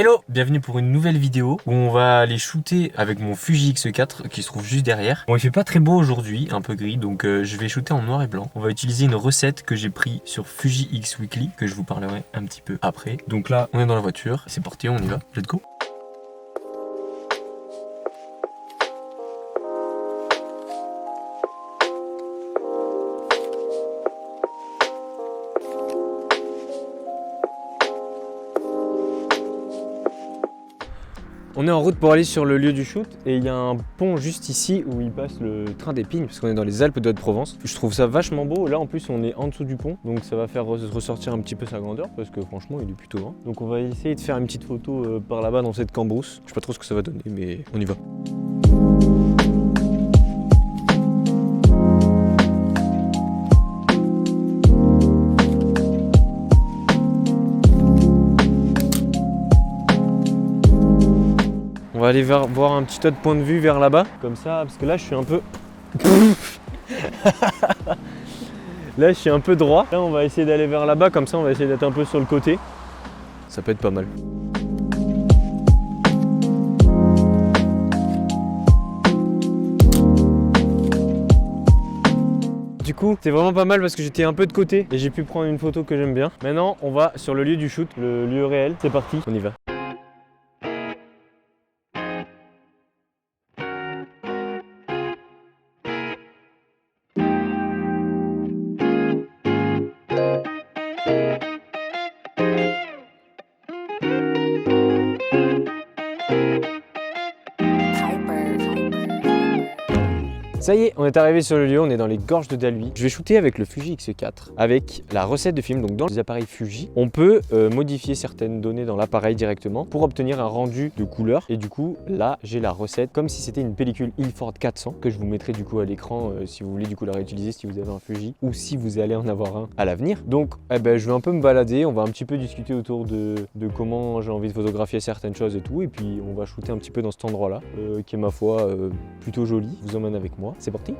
Hello, bienvenue pour une nouvelle vidéo où on va aller shooter avec mon Fuji X4 qui se trouve juste derrière. Bon, il fait pas très beau aujourd'hui, un peu gris, donc je vais shooter en noir et blanc. On va utiliser une recette que j'ai pris sur Fuji X Weekly, que je vous parlerai un petit peu après. Donc là, on est dans la voiture, c'est parti, on y va, let's go. On est en route pour aller sur le lieu du shoot et il y a un pont juste ici où il passe le train d'Épines parce qu'on est dans les Alpes de Haute-Provence. Je trouve ça vachement beau. Là en plus on est en dessous du pont donc ça va faire ressortir un petit peu sa grandeur parce que franchement il est plutôt grand. Donc on va essayer de faire une petite photo par là-bas dans cette cambrousse. Je sais pas trop ce que ça va donner mais on y va. On va aller voir un petit tas de points de vue vers là-bas, comme ça, parce que là je suis un peu... Là je suis un peu droit. Là on va essayer d'aller vers là-bas, comme ça on va essayer d'être un peu sur le côté. Ça peut être pas mal. Du coup, c'est vraiment pas mal parce que j'étais un peu de côté et j'ai pu prendre une photo que j'aime bien. Maintenant, on va sur le lieu du shoot, le lieu réel. C'est parti, on y va. Ça y est, on est arrivé sur le lieu, on est dans les gorges de Dalhuy. Je vais shooter avec le Fuji X4, avec la recette de film. Donc dans les appareils Fuji, on peut modifier certaines données dans l'appareil directement pour obtenir un rendu de couleur. Et du coup, là, j'ai la recette comme si c'était une pellicule Ilford 400 que je vous mettrai du coup à l'écran si vous voulez du coup la réutiliser si vous avez un Fuji ou si vous allez en avoir un à l'avenir. Donc, je vais un peu me balader, on va un petit peu discuter autour de comment j'ai envie de photographier certaines choses et tout. Et puis, on va shooter un petit peu dans cet endroit-là, qui est ma foi plutôt joli. Je vous emmène avec moi. C'est parti.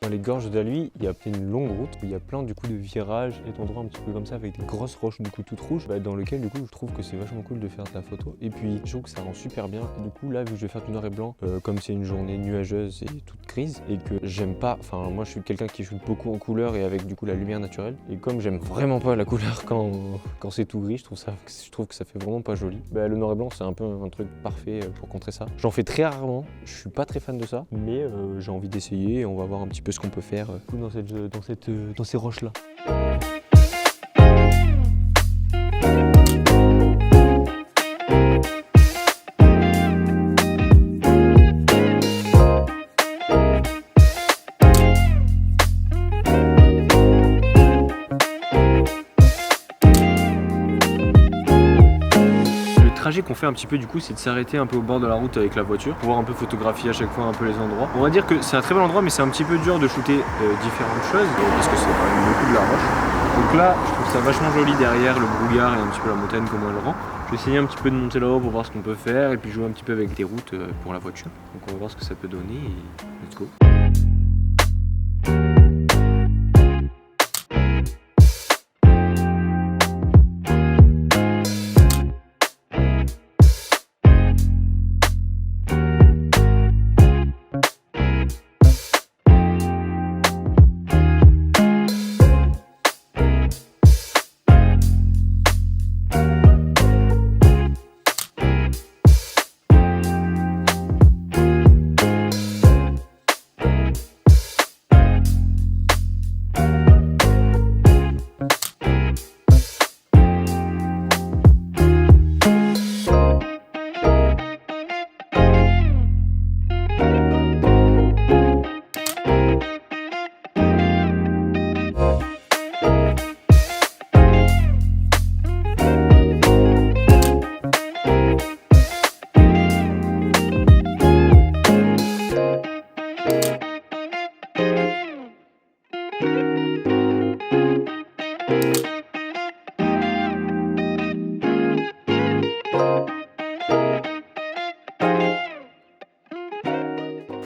Dans les gorges de Dalhuy, il y a une longue route où il y a plein du coup de virages et d'endroits un petit peu comme ça avec des grosses roches du coup toutes rouges dans lequel du coup je trouve que c'est vachement cool de faire de la photo et puis je trouve que ça rend super bien et du coup là vu que je vais faire du noir et blanc comme c'est une journée nuageuse et toute grise et que j'aime pas, enfin moi je suis quelqu'un qui shoot beaucoup en couleur et avec du coup la lumière naturelle et comme j'aime vraiment pas la couleur quand c'est tout gris, je trouve que ça fait vraiment pas joli. Le noir et blanc c'est un peu un truc parfait pour contrer ça. J'en fais très rarement, je suis pas très fan de ça mais j'ai envie d'essayer et on va voir un petit peu ce qu'on peut faire dans ces roches là. Le trajet qu'on fait un petit peu du coup c'est de s'arrêter un peu au bord de la route avec la voiture pour pouvoir un peu photographier à chaque fois un peu les endroits. On va dire que c'est un très bel endroit mais c'est un petit peu dur de shooter différentes choses parce que c'est quand même beaucoup de la roche. Donc là je trouve ça vachement joli derrière le brouillard et un petit peu la montagne comment elle rend. Je vais essayer un petit peu de monter là-haut pour voir ce qu'on peut faire et puis jouer un petit peu avec les routes pour la voiture. Donc on va voir ce que ça peut donner et let's go.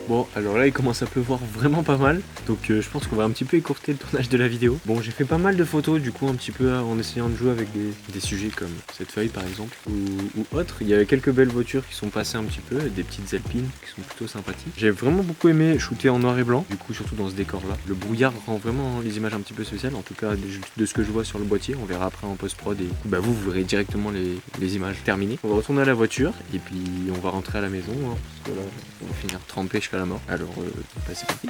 Bon, alors là là il commence à pleuvoir vraiment pas mal, donc je pense qu'on va un petit peu écourter le tournage de la vidéo. Bon, j'ai fait pas mal de photos du coup un petit peu en essayant de jouer avec des sujets comme cette feuille par exemple ou autre. Il y avait quelques belles voitures qui sont passées un petit peu, des petites alpines qui sont plutôt sympathiques. J'ai vraiment beaucoup aimé shooter en noir et blanc, du coup surtout dans ce décor là. Le brouillard rend vraiment les images un petit peu spéciales, en tout cas de ce que je vois sur le boîtier. On verra après en post-prod et bah vous verrez directement les images terminées. On va retourner à la voiture et puis on va rentrer à la maison hein, parce que là on va finir trempé jusqu'à la mort. Alors bah, c'est parti.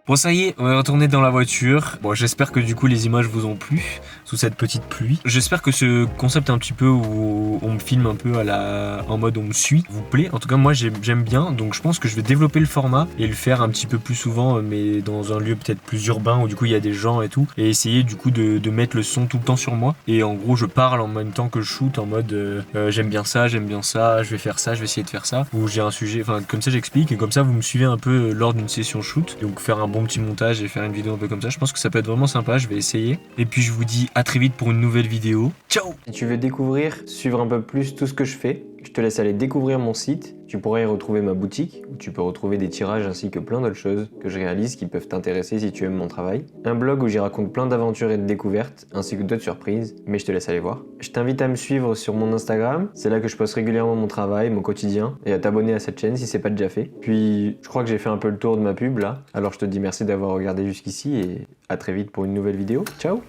Bon ça y est, on est retourné dans la voiture. Bon j'espère que du coup les images vous ont plu sous cette petite pluie. J'espère que ce concept un petit peu où on me filme un peu en mode on me suit vous plaît. En tout cas moi j'aime bien, donc je pense que je vais développer le format et le faire un petit peu plus souvent mais dans un lieu peut-être plus urbain où du coup il y a des gens et tout. Et essayer du coup de mettre le son tout le temps sur moi. Et en gros je parle en même temps que je shoot en mode j'aime bien ça, je vais faire ça, je vais essayer de faire ça. Ou j'ai un sujet, enfin comme ça j'explique et comme ça vous me suivez un peu lors d'une session shoot. Donc faire un bon petit montage et faire une vidéo un peu comme ça, je pense que ça peut être vraiment sympa, je vais essayer. Et puis je vous dis à très vite pour une nouvelle vidéo. Ciao! Si tu veux découvrir, suivre un peu plus tout ce que je fais, je te laisse aller découvrir mon site. Tu pourras y retrouver ma boutique, où tu peux retrouver des tirages ainsi que plein d'autres choses que je réalise qui peuvent t'intéresser si tu aimes mon travail. Un blog où j'y raconte plein d'aventures et de découvertes, ainsi que d'autres surprises, mais je te laisse aller voir. Je t'invite à me suivre sur mon Instagram, c'est là que je poste régulièrement mon travail, mon quotidien, et à t'abonner à cette chaîne si c'est pas déjà fait. Puis, je crois que j'ai fait un peu le tour de ma pub là, alors je te dis merci d'avoir regardé jusqu'ici et à très vite pour une nouvelle vidéo. Ciao!